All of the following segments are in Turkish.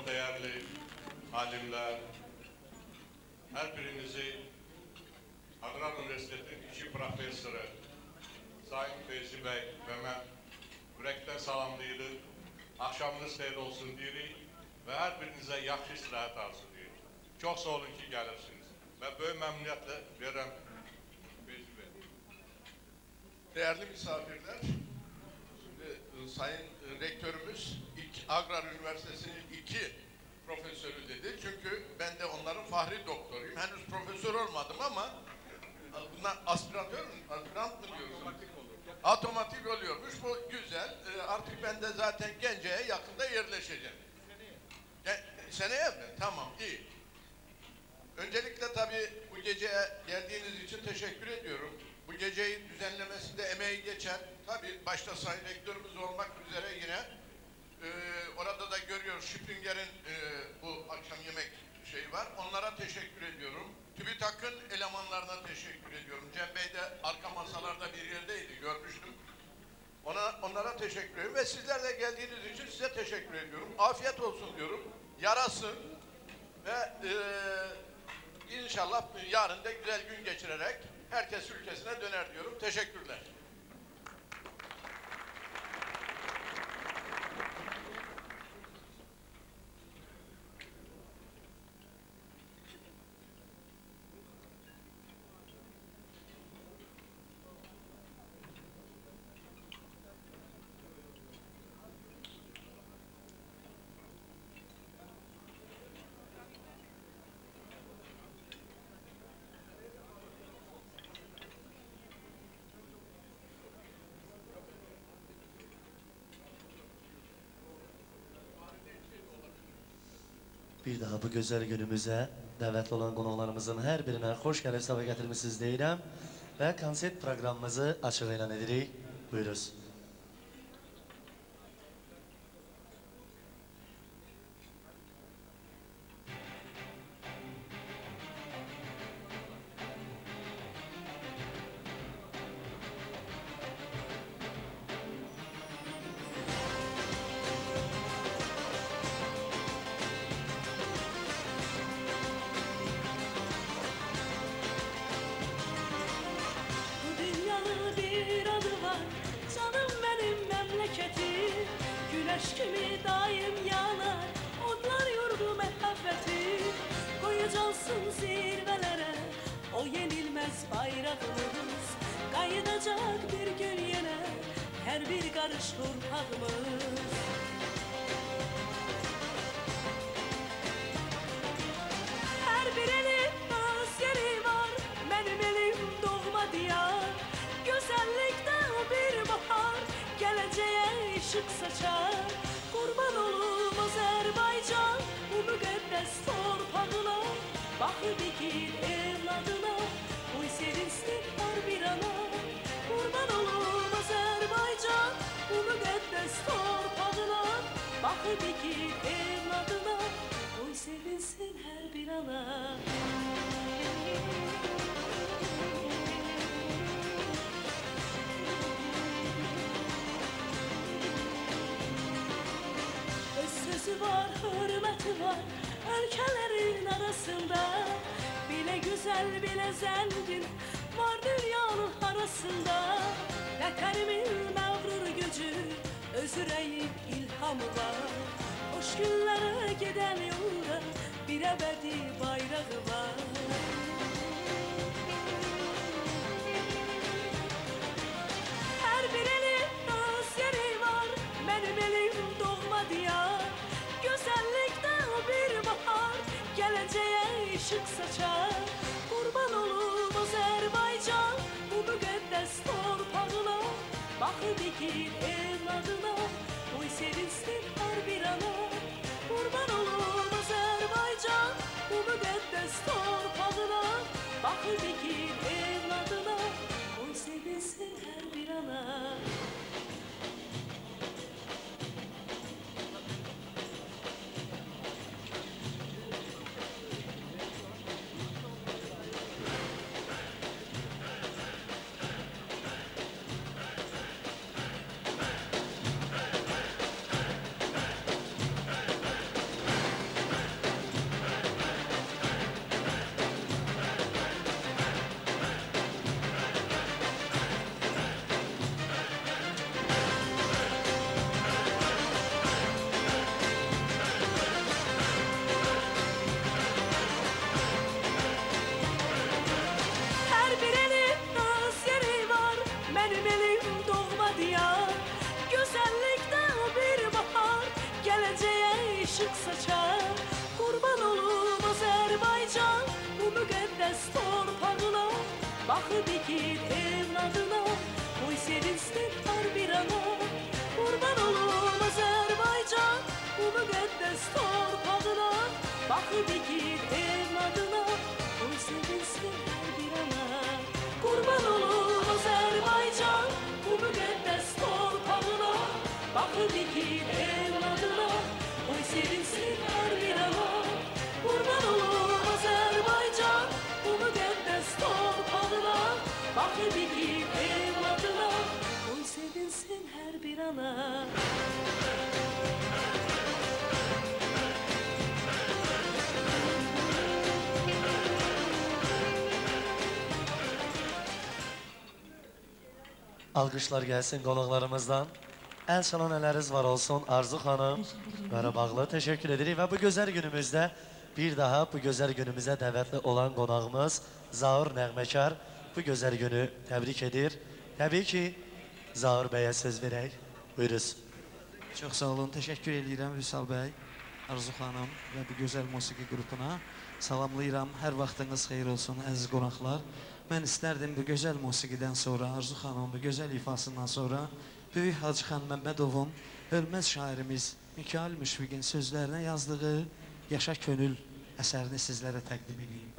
çok değerli alimler, her birinizi Agrar Üniversitesi'nin iki profesörü Sayın Feyzi Bey ve ben yürekten salamlayırıq. Akşamınız xeyir olsun deyirik ve her birinize yaxşı istirahat arzu deyirik. Çok sağ olun ki gelirsiniz. Ben böyle memnuniyetle verem Feyzi Bey. Değerli misafirler, şimdi Sayın Rektörümüz Agrar Üniversitesi'nin iki profesörü dedi. Çünkü ben de onların fahri doktoruyum. Henüz profesör olmadım ama bunlar aspiratör mü? Aspirant mı diyorsun? Otomatik oluyormuş. Bu güzel. Artık ben de zaten Gence'ye yakında yerleşeceğim. Seneye mi? Tamam, iyi. Öncelikle tabii bu geceye geldiğiniz için teşekkür ediyorum. Bu geceyi düzenlemesinde emeği geçen, tabii başta Sayın Rektörümüz olmak üzere yine orada da görüyoruz Şüpünger'in bu akşam yemek şeyi var. Onlara teşekkür ediyorum. TÜBİTAK'ın elemanlarına teşekkür ediyorum. Cem Bey de arka masalarda bir yerdeydi, görmüştüm. Onlara teşekkür ediyorum ve sizler de geldiğiniz için size teşekkür ediyorum. Afiyet olsun diyorum. Yarasın ve İnşallah yarın da güzel gün geçirerek herkes ülkesine döner diyorum. Teşekkürler. Bir daha bu güzel günümüze davetli olan qonaqlarımızın her birine hoş geldiniz, sabah getirmişsiniz deyirəm ve konsert programımızı açıq elan edirik. Buyuruz. Güneş kimi daim yanar, onlar yurdu mehabbeti. Koyacaksın zirvelere, o yenilmez bayrağımız. Kaynayacak bir gün yine, her bir karış torpağımız. Her bir elin öz yeri var, benim elim doğma diyar. Güzellikte bir bahar, geleceğe ışık saçar. Kurban olum Azerbaycan, bu müqəddəs torpağına. Baxı dikil evladına, oy sevinsin har bir ana. Kurban olum Azerbaycan, bu müqəddəs torpağına. Baxı dikil evladına, oy sevinsin her bir ana. Sözü var, hürmeti var ülkelerin arasında. Bile güzel, bile zengin var dünyanın arasında. Vətənimin məğrur gücü, öz ürəyim ilhamı var. Hoş günlere giden yolda bir ebedi bayrağı var. Her bir elin öz yeri var, benim elim doğma diyar. Güzellikte bir bahar, geleceğe ışık saçar. Kurban olum Azerbaycan, bu müqəddəs torpağına. Baxı dikil evladına, oy sevinsin her bir ana. Kurban olum Azerbaycan, bu müqəddəs torpağına. Baxı dikil evladına, oy sevinsin her bir ana. Azərbaycan bu müqəddəs torpağına baxıb igid evladına qoy sevinsin hər bir ana. Qurban olum Azərbaycan bu müqəddəs torpağına baxıb igid evladına qoy sevinsin hər bir ana. Alqışlar gəlsin qonaqlarımızdan. Ən sona nələriniz var olsun Arzu xanım, Qarabağlı. Təşəkkür edirik və bu gözəl günümüzdə bir daha bu gözəl günümüzə dəvətli olan qonağımız Zaur Nəğməkar bu gözəl günü təbrik edir. Təbii ki, Zaur bəyə söz verək. Buyuruz. Çox sağ olun, təşəkkür edirəm Vüsal bəy, Arzu xanım və bu gözəl musiqi qrupuna. Salamlayıram, hər vaxtınız xeyir olsun əziz qonaqlar. Mən istərdim bu gözəl musiqidən sonra, Arzu xanım bu gözəl ifasından sonra Böyük Hacı xan Məmmədovun ölməz şairimiz Mikail Müşfiqin sözlərinə yazdığı Yaşa Könül əsərini sizlərə təqdim edeyim.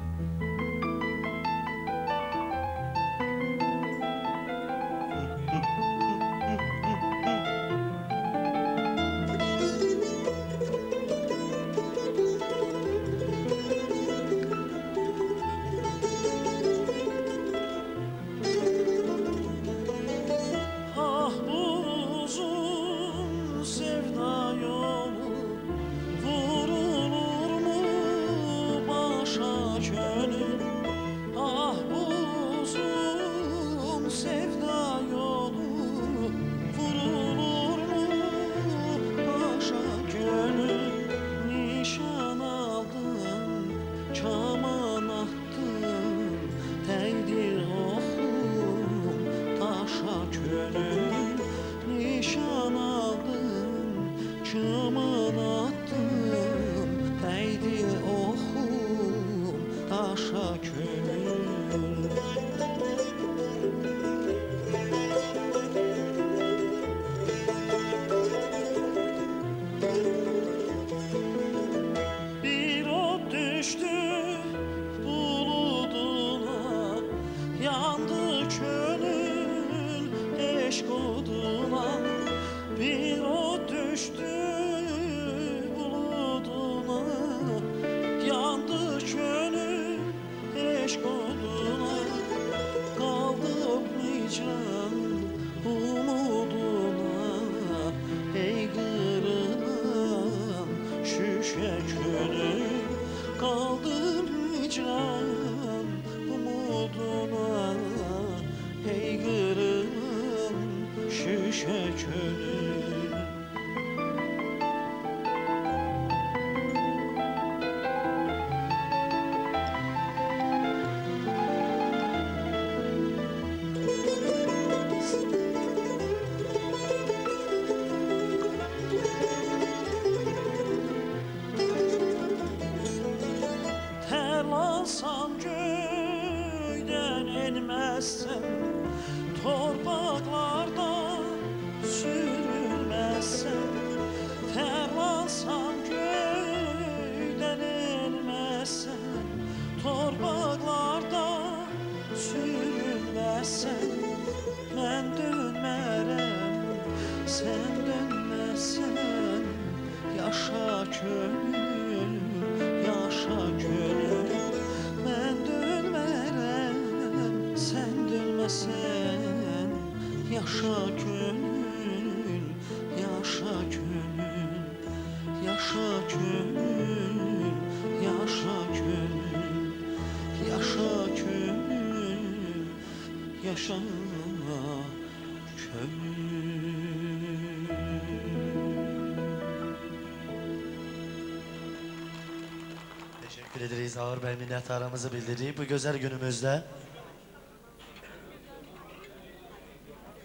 Teşekkür ederiz Ağır Bey, minnettarlığımızı bildiririk. Bu güzel günümüzde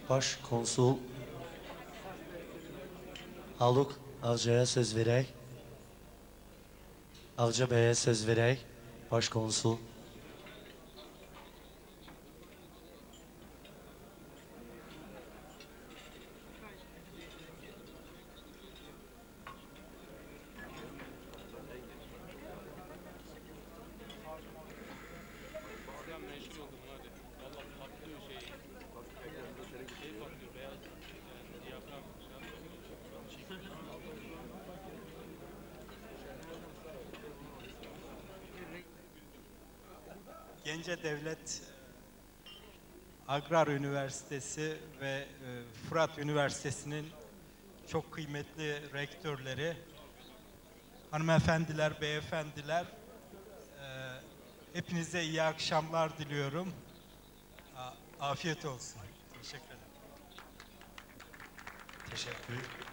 Baş Konsul Haluk Avcı'ya söz verək. Avcı Bey'e söz verək. Baş Konsul. Gence Devlet Agrar Üniversitesi ve Fırat Üniversitesi'nin çok kıymetli rektörleri, hanımefendiler, beyefendiler, hepinize iyi akşamlar diliyorum. Afiyet olsun. Teşekkür ederim. Teşekkür.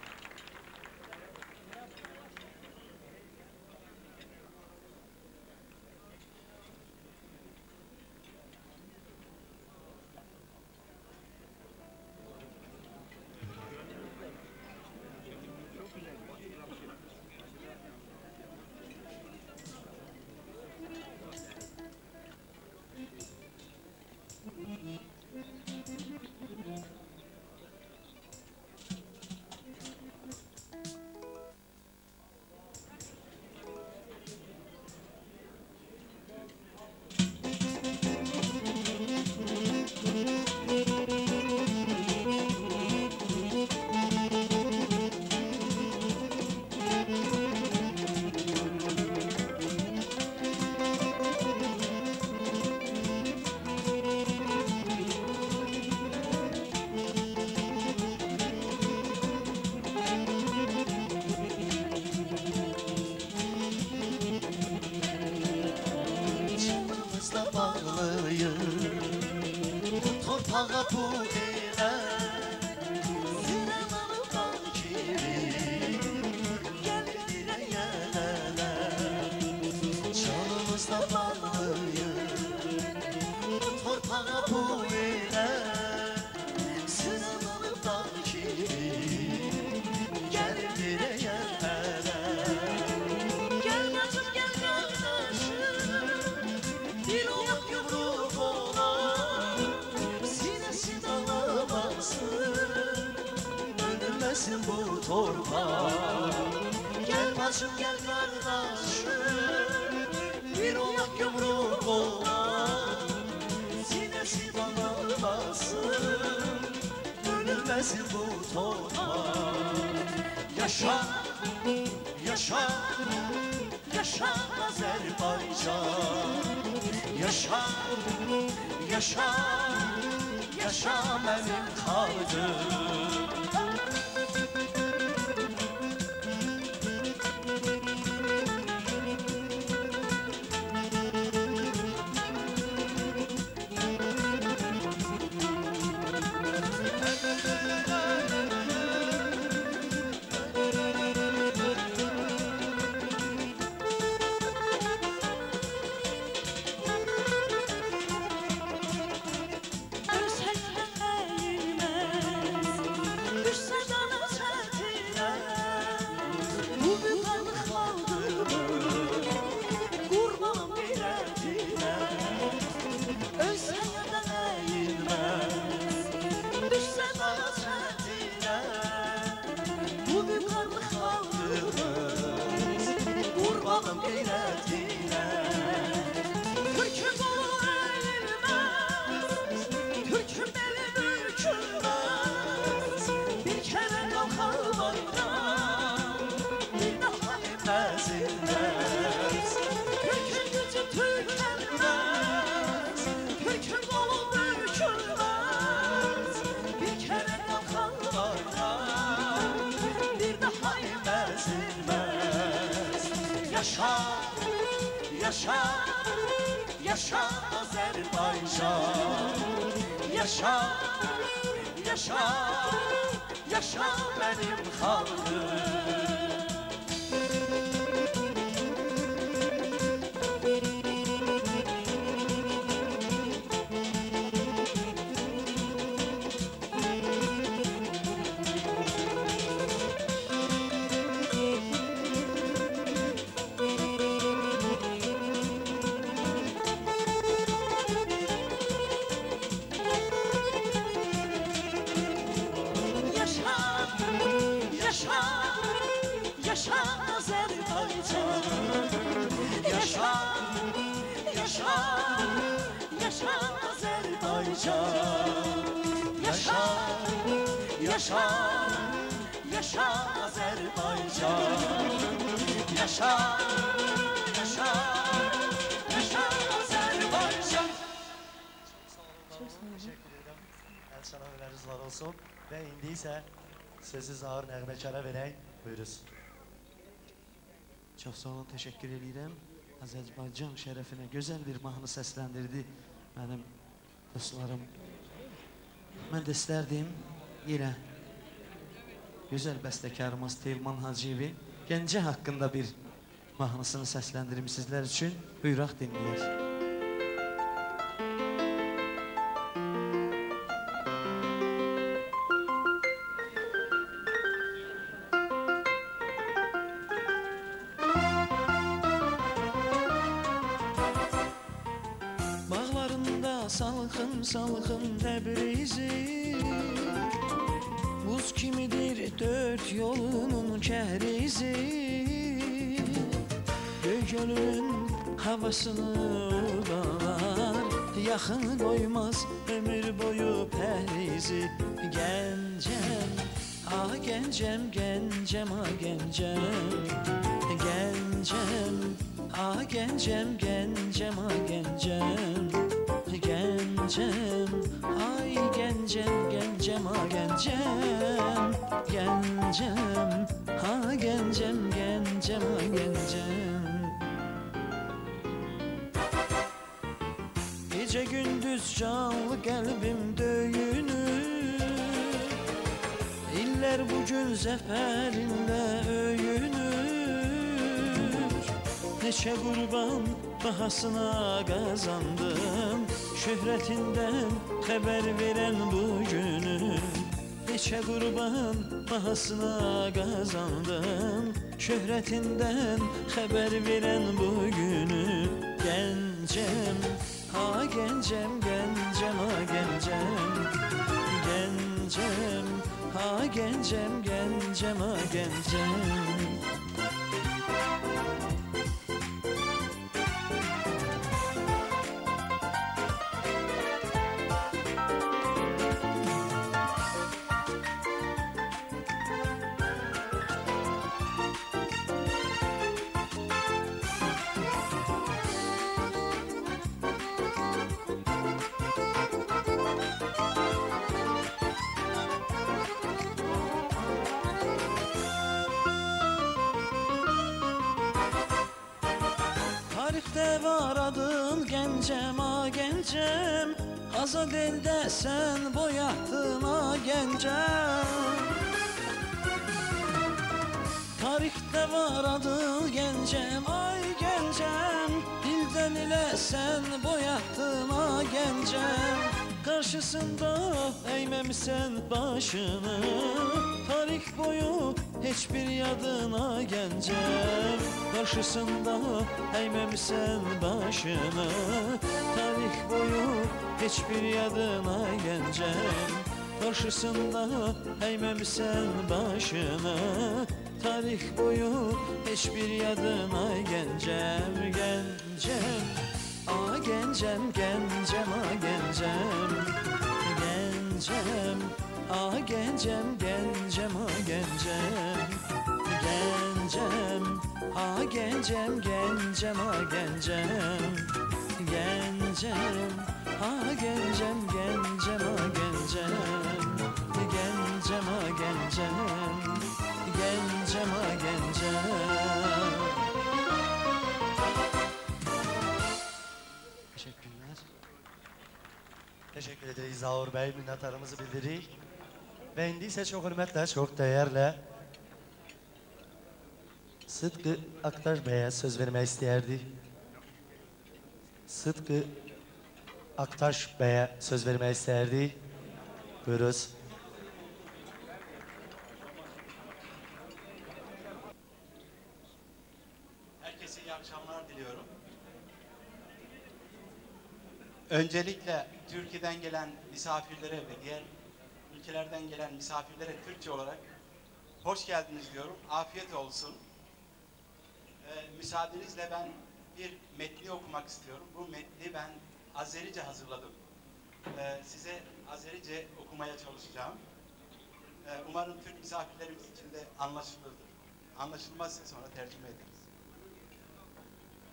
Yaşa Azerbaycan. teşekkür ederim. El sanameleriniz var olsun. Ve indiyse sözü Zahar Nəğməkara verək. Buyuruz. Çox sağ olun, təşəkkür edirəm. Azərbaycan şərəfinə gözəl bir mahnı səsləndirdi mənim dostlarım. Mən də istərdim yenə gözəl bəstəkarımız Teğman Hacıyevin Gəncə haqqında bir mahnısını səsləndirim sizlər üçün. Buyuraq dinləyək. Salkım Təbrizi Buz kimidir dört yolunun kəhrizi Göygölün havasını dağlar Yaxın qoymaz ömür boyu pəhrizi Gəncəm, ah gəncəm, gəncəm, ah gəncəm Gəncəm, ah gəncəm, gəncəm, ah gəncəm Gəncəm, ay gəncəm, gəncəm, ha gəncəm Gəncəm, ha gəncəm, gəncəm, ha gəncəm Gecə gündüz canlı qəlbim döyünür İllər bugün zəfərinlə öyünür Neçə qurban bahasına qazandım Şöhretinden xəbər verən bu günü Neçə qurban bahasına qazandım Şöhretinden xəbər verən bu günü Gəncəm, ha gəncəm, gəncəm, ha gəncəm Gəncəm, ha gəncəm, gəncəm, ha gəncəm Tarixdə var adın gəncəm, a gəncəm Azad eldə sən boyatdın, a gəncəm Tarixdə var adın gəncəm, ay gəncəm Dildən ilə sən boyatdın, a gəncəm Qarşısında əyməmisən başını Tarix boyu heç bir yadına gəncəm Qarşısında əyməmisən başını Tarix boyu heç bir yadına gəncəm Qarşısında əyməmisən başını Tarix boyu heç bir yadına gəncəm Gəncəm, a gəncəm, gəncəm, a gəncəm Gəncəm, a gəncəm, gəncəm, a gəncəm Gəncəm, a gəncəm, gəncəm, a gəncəm Gəncəm, a gəncəm, gəncəm, a gəncəm Gəncəm, a gəncəm, gəncəm, a gəncəm Teşekkürler. Teşekkür ederiz Zahur Bey, minnettarımızı bildiririk. Ve indi ise çok hürmetle, çok değerle Sıtkı Aktaş Bey'e söz vermek istəyərdik. Sıtkı Aktaş Bey'e söz vermek istəyərdik. Buyuruz. Herkese iyi akşamlar diliyorum. Öncelikle Türkiye'den gelen misafirlere ve diğer ülkelerden gelen misafirlere Türkçe olarak hoş geldiniz diyorum. Afiyet olsun. Müsaadenizle ben bir metni okumak istiyorum. Bu metni ben Azerice hazırladım. Size Azerice okumaya çalışacağım. Umarım Türk misafirlerimiz için de anlaşılırdır. Anlaşılmazsa sonra tercüme ederiz.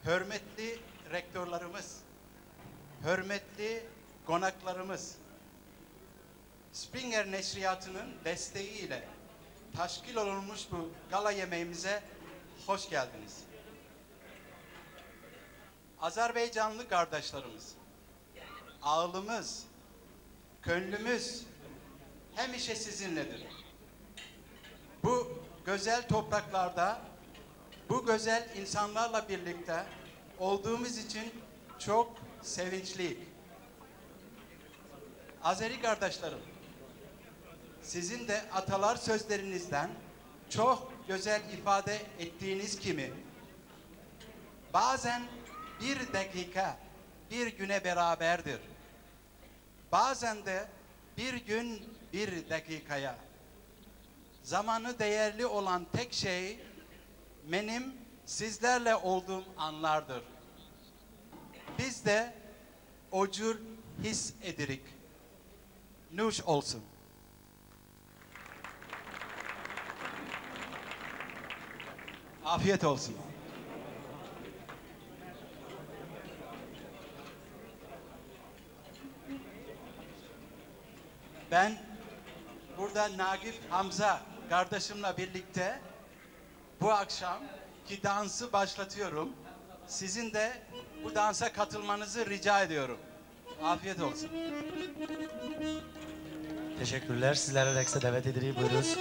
Hürmetli rektörlerimiz, hürmetli konaklarımız, Springer Neşriyatı'nın desteğiyle teşkil olunmuş bu gala yemeğimize hoş geldiniz. Azerbaycanlı kardeşlerimiz, ağlımız, gönlümüz hemşe sizinledir. Bu güzel topraklarda, bu güzel insanlarla birlikte olduğumuz için çok sevinçliyim. Azeri kardeşlerim, sizin de atalar sözlerinizden çok güzel ifade ettiğiniz gibi bazen bir dakika bir güne beraberdir. Bazen de bir gün bir dakikaya. Zamanı değerli olan tek şey benim sizlerle olduğum anlardır. Biz de ocur his edirik. Nuş olsun. Afiyet olsun. Ben burada Nagif Hamza kardeşimle birlikte bu akşam ki dansı başlatıyorum. Sizin de bu dansa katılmanızı rica ediyorum. Afiyet olsun. Teşekkürler. Sizlere rekse davet edirik. Buyuruz.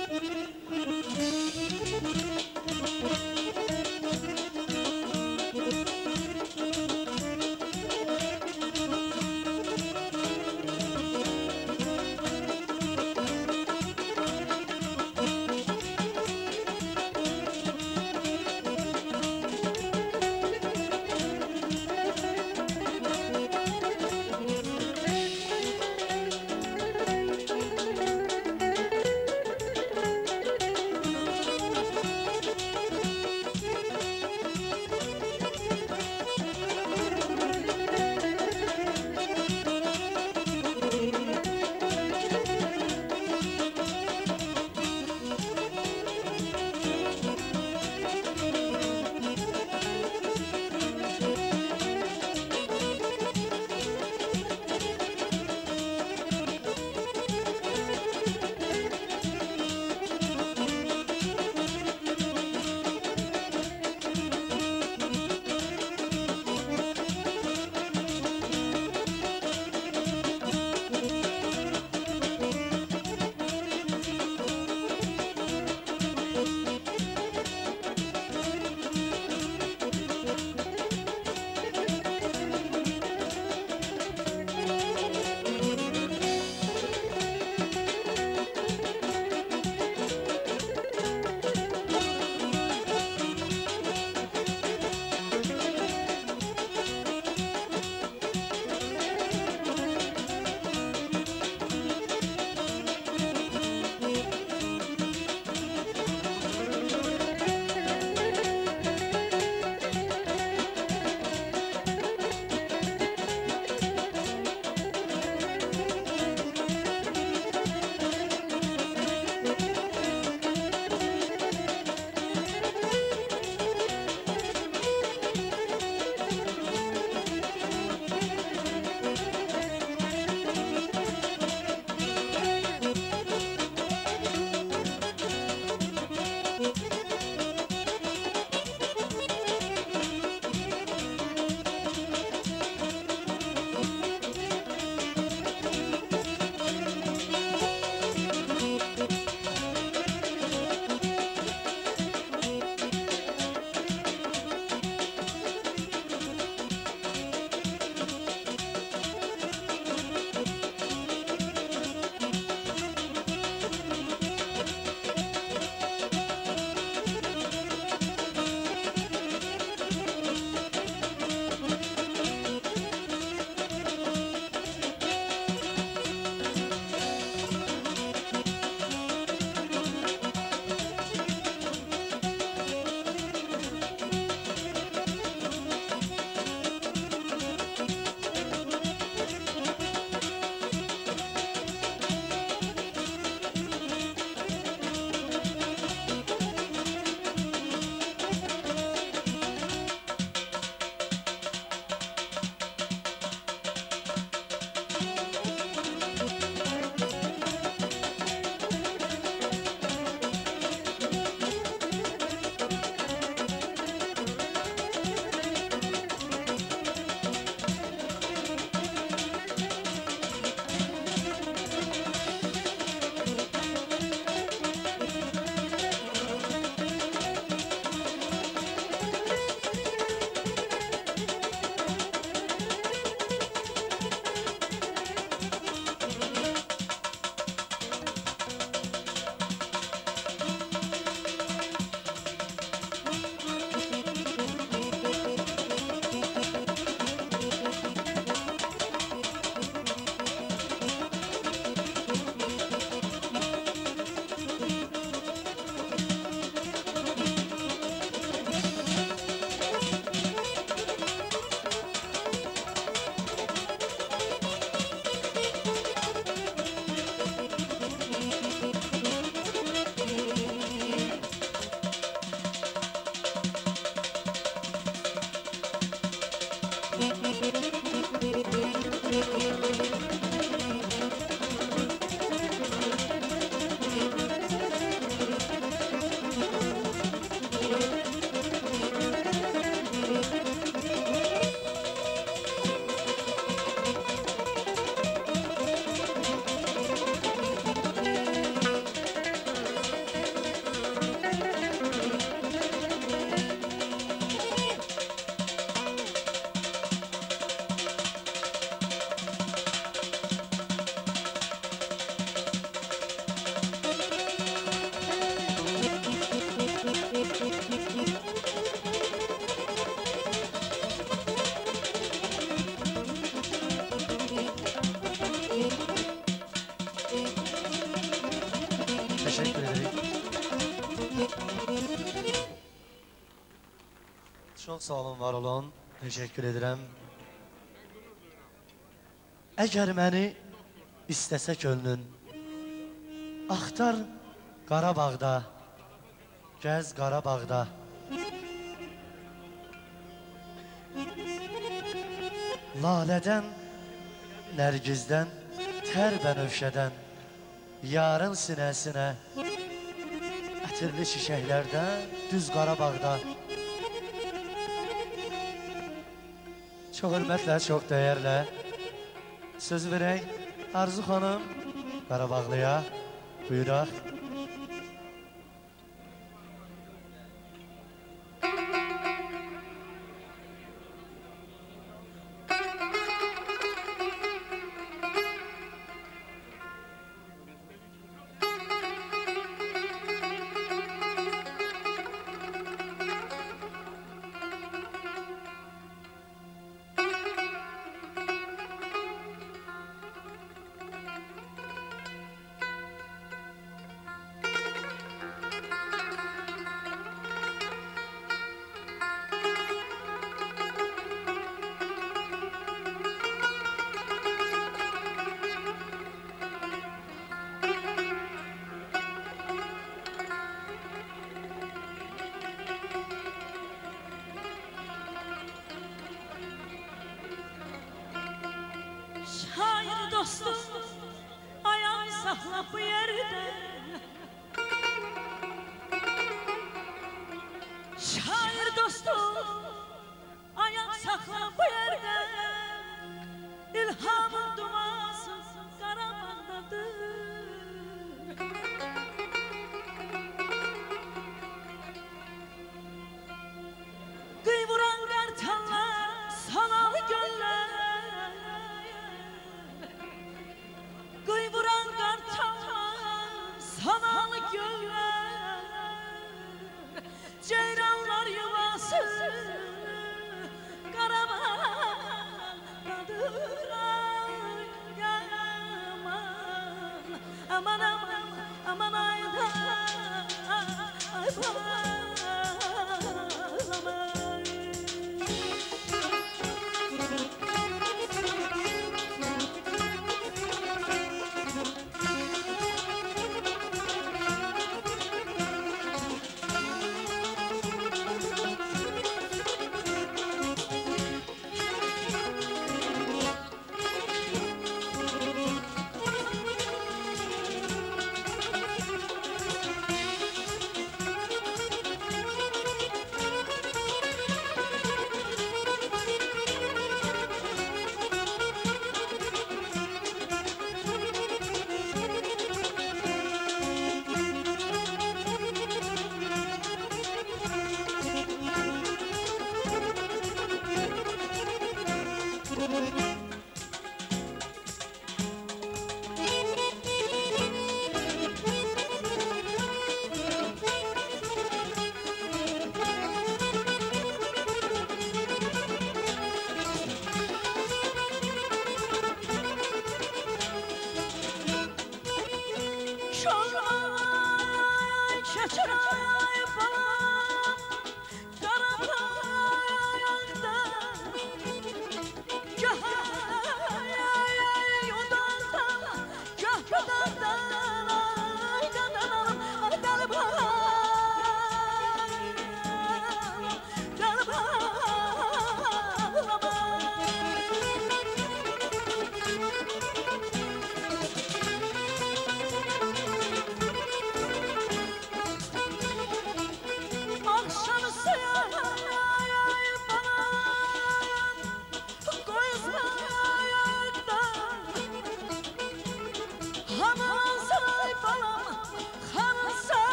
teşekkür ederim. Çok sağ olun, var olun. Teşekkür ederim. Eğer beni istese könlün, axtar Qarabağda, gez Qarabağda. Laleden, Nərgizdən, tər bənövşədən, yarın sinəsinə, ətirli çiçəklərdən, düz Qarabağda. Çox hörmətlə, çox dəyərlə söz verək Arzu xanım Qarabağlıya. Buyuraq. Şair dostum, ayağını sakla bu yerde. Şair dostum, ayağını sakla bu yerde. İlhamın duası Qarabağdadır. Kıy vuran qartallar, sanalı göller. Kıy vuran qartallar, sanalı göller. Ceyranlar yuvası Qarabağdadır. Ay aman, aman aman, aman ayda, ay aman.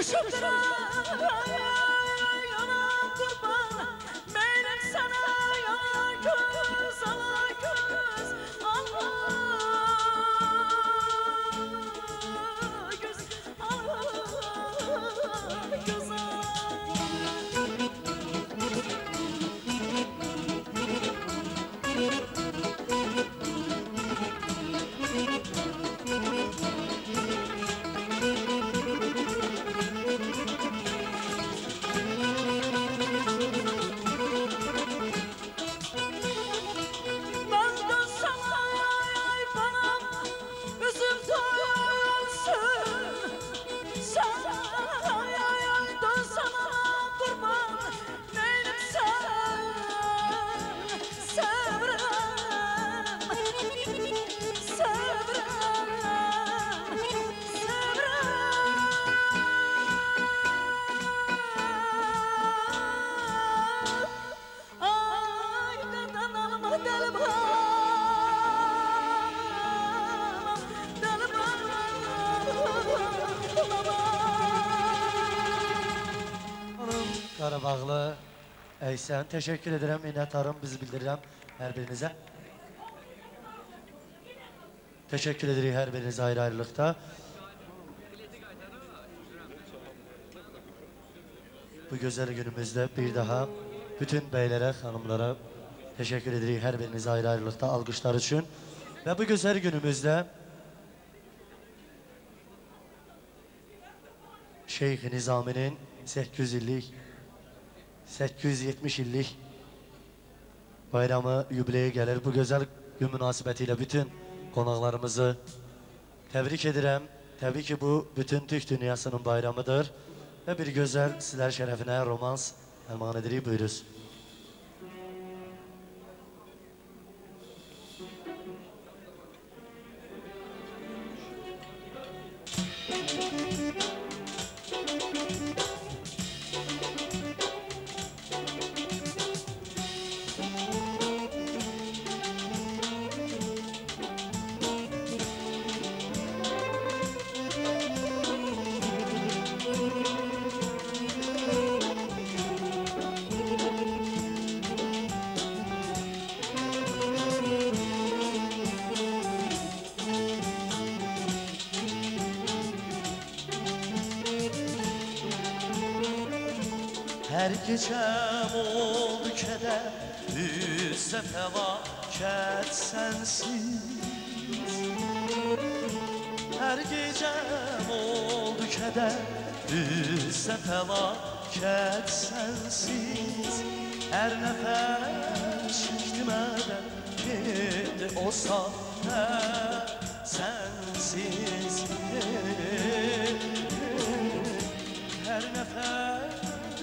Düşürdüler yana kurban Meylim sana yana göz ala göz ala göz ala göz Qarabağlı Əysən, teşekkür ederim, minnətdarım, bizi bildirirəm hər birinizə. Teşekkür edirik hər birinizə ayrı-ayrılıqda. Bu gözəl günümüzdə bir daha bütün beylərə, xanımlara teşekkür edirik hər birinizə ayrı-ayrılıqda alqışlar üçün. Və bu gözəl günümüzdə Şeyx Nizaminin 870 illik bayramı yubileyi gəlir. Bu gözəl gün münasibətilə bütün qonaqlarımızı təbrik edirəm. Təbii ki, bu bütün Türk dünyasının bayramıdır. Və bir gözəl sizlər şərəfinə romans əlman edirik. Buyuruz. Her gecem oldu keder, üstse felaket sensiz. Her gecem oldu keder, üstse felaket sensiz. Her nefes çektim eden, gitti o sahne sensiz. Her nefes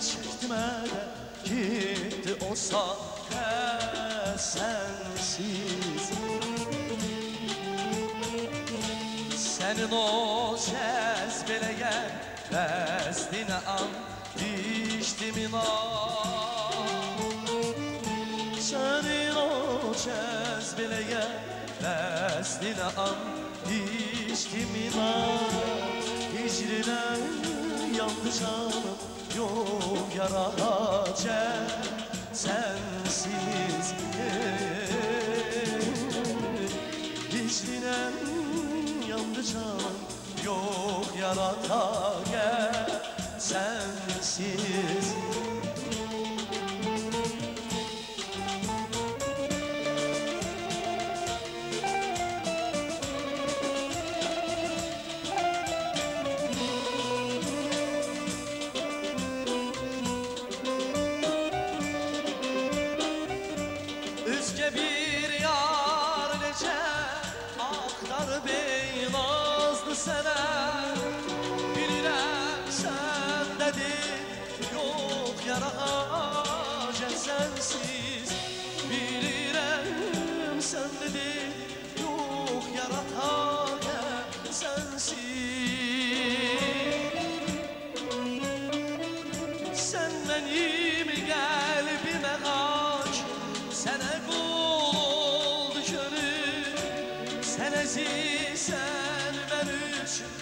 çekmeden gitti o sahne sensiz. Senin o cezbeleye bezdine an diştim inan. Senin o cezbeleye bezdine an diştim inan. Hicrine yandı canım, yok yaracak sensiz. Hiçliğine yandı canım, yok yaratacak sensiz. Özge bir yar nece aktar beynazdı sana. Bilirəm sen dedin yok yaracak sensiz. Bilirəm sen dedin yok yaratacak sensiz. Sen benim kalbime kaç, sənə qul oldu gönül. Sən əzizsən mən üçün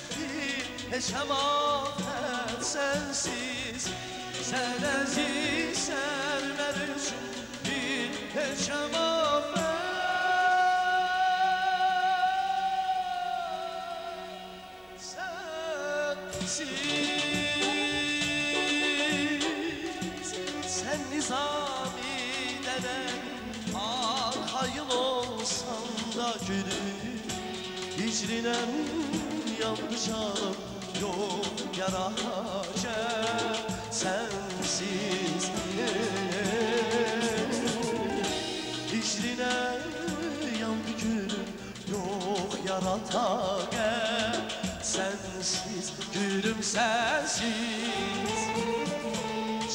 heç əmanət sensiz. Sen əzizsən mənim üçün bir heçəm afət. Sensiz, sen nizami denen arxayın olsan da gülüm, hicrinen yandı canım, yok yaracak sensiz. Hicrine yandı gülüm, yok yaratacak sensiz. Gülüm sensiz,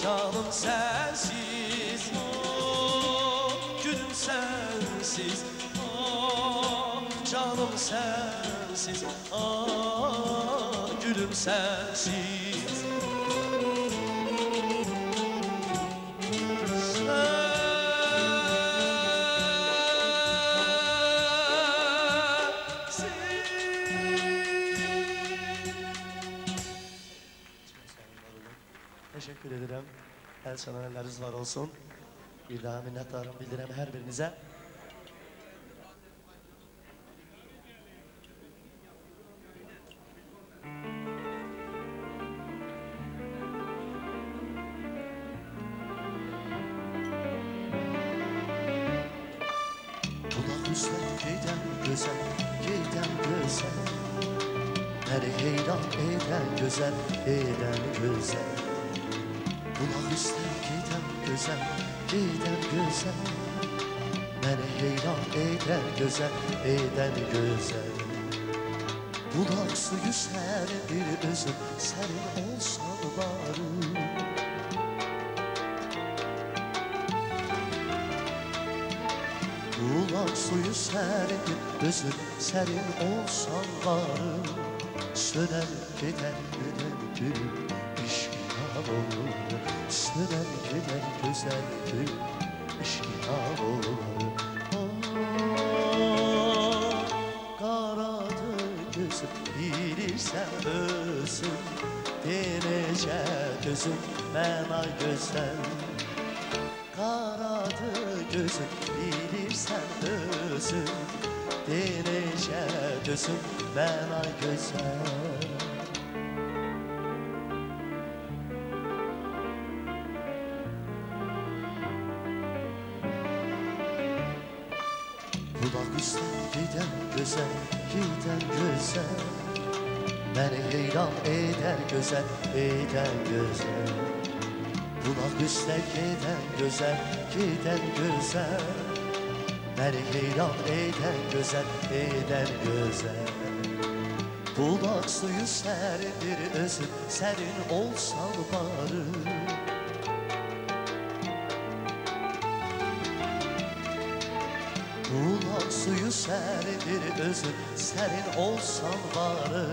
canım sensiz, oh, gülüm sensiz, oh, canım sensiz, ah, gülüm sensiz. Teşekkür ederim. El sanatlarınız var olsun. Bir daha minnettarım bildirem her birinize. Kulak üstüne giden güzel, giden güzel. Her heyran eden güzel, eden güzel. Kulak üstüne giden güzel, giden güzel. Beni heyran eden güzel, eden güzel. Kulak suyu serin bir özüm, serin olsan bari. Kulak suyu serin bir özüm, serin olsan bari. Söner gider gülen gülüm, işkihal olur. Söner gider güzel gülüm, işkihal olur. Karadı gözüm, bilirsen özüm, denece gözüm, mena güzel. Karadı gözüm, bilirsen özüm, denece gözüm, mena güzel. Kulak üstüne giden güzel, giden güzel. Beni heyran eder güzel, eden güzel. Kulak üstüne giden güzel, giden güzel. Beni heyran eder güzel, eden güzel. Kulak suyu serin bir özüm, serin olsan bari. Kulak suyu serin bir özüm, serin olsan bari.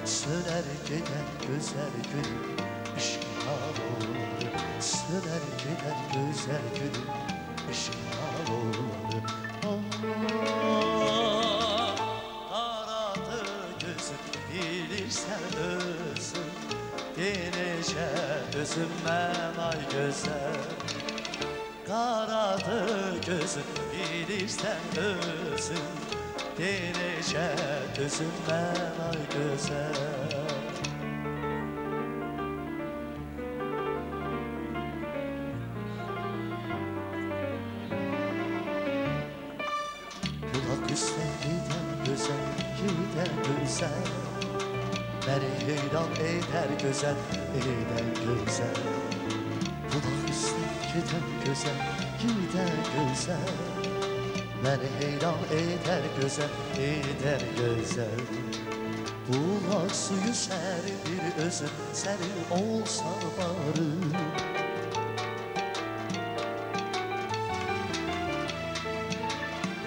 Söner gider güzel gülüm, işkihal olur. Söner gider güzel gülüm, işkihal olur. Karadı gözüm, bilirsen özüm, denece özüm menay güzel. Karadı gözüm, bilirsen özüm, denece özüm menay güzel. Kulak üstüne giden güzel, giden güzel. Beni heyran eder güzel, eder güzel. Kulak üstüne giden güzel, giden güzel. Beni heyran eder güzel, eder güzel. Kulak suyu serin bir özüm, serin olsan bari.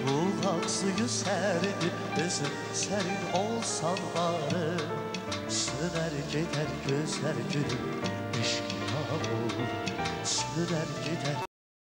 Kulak suyu serin bir özüm, serin olsan bari. Söner gider güzel gülüm, işkihal olur. Söner gider